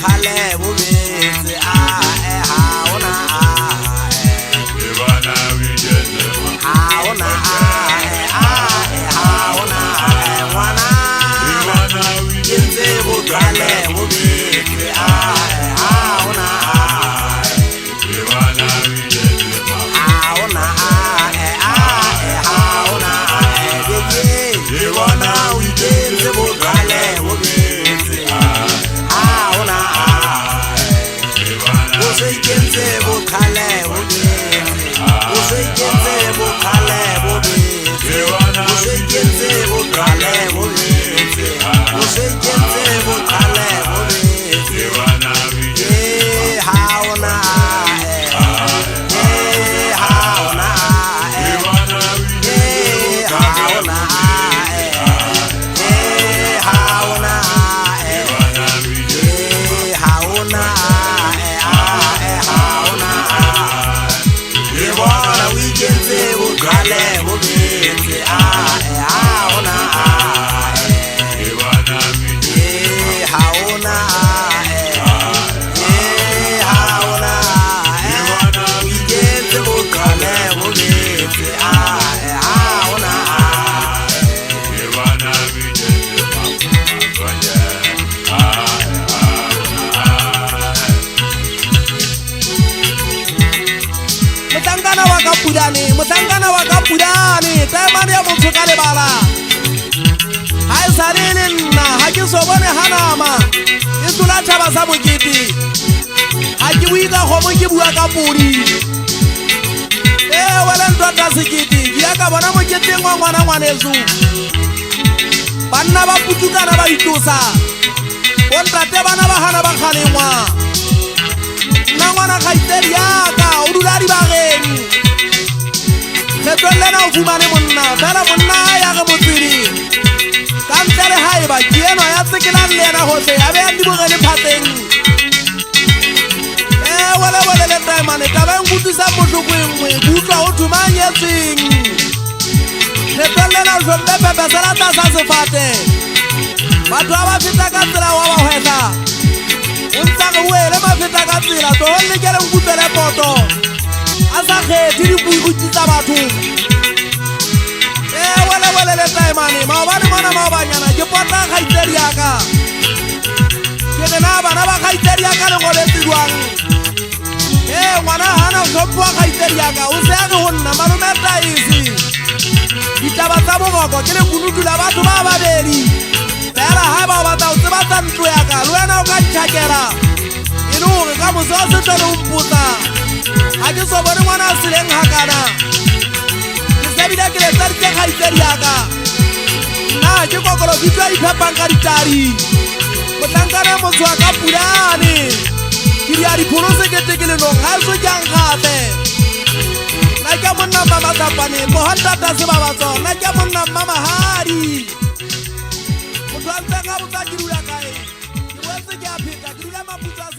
bokhale bo betse haona Ebana wiketse haona haona ngwana Ebana kentse bokhale bo betse haona Ebana wiketse haona haona ke bona o ikentse bokhale bo betse haona o se ikentse bokhale bo betse o se ikentse bokhale bo betse o se ikentse bokhale bo betse o se ikentse bokhale bo betse Ebana wiketse haona haona Ebana wiketse haona haona Ebana wiketse haona haona ke bona o ikentse bokhale bo betse haona Ebana wiketse haona haona o ikentse bokhale bo betse haona Ebana wiketse Mafanya Mutangana wa kapudani taimani ya muthu ka lebala ha e salele nna ha ke so bone hanama e tlola thaba sa mokete ha ke bui ka kgomo ke bua ka podi wele ntota sekete ke ya ka bona moketeng wa ngwaneso banna ba putukana ba itlosa bontate bana ba hana ba kgalengwa nna ngwana kgaitsedi yaka o dula dibageng kgetlollena o fumane monna fela monna ya ge motsedi ka ntle le haeba ke enwa ya tsekelang le ena gohle ya beyang dibogele phateng welewelele taemane taba e nkutlwisang botlhoko e nngwe ke utlwa go thumanyetseng kgetlollena tlhompe pepesela tlasa sefate batho ba ba feta ka tsela wa ba hwetla o ntsa ge oele mafeta ka tsela tlogollekele nkutlwele poto a sa kgethe dipuikutsi tsa batho welewelele taemane maobane mona maobanyana ke pota kgaitsedi yaka ke gena bana ba kgaitsedi yaka le ngoletsedwang ngwana hana hlompho wa kgaitsedi yaka o se age go nna malome taisi ditaba tsa bogoko ke lekunutu la batho ba babedi fela ha ba o batla o tseba tsa ntlo yaka le wena o ka ntšhakela e le gore ka mose wa setlole o mpotsa ga ke so bone ngwana a seleng hakana ke sebile ke letsaditse kgaitsedi yaka nna ke kokolo fitlo ya diphepang ka ditari motlankana motho wa ka pulane ke dia dipholo sekete ke lenong ga e so ke ankgape nna ke monna mma matsapaneng mohantata se ba batso nna ke monna mma mahadi motho a ntseng ga botsa ke dula kae ke boetse ke a pheta ke dula maputso a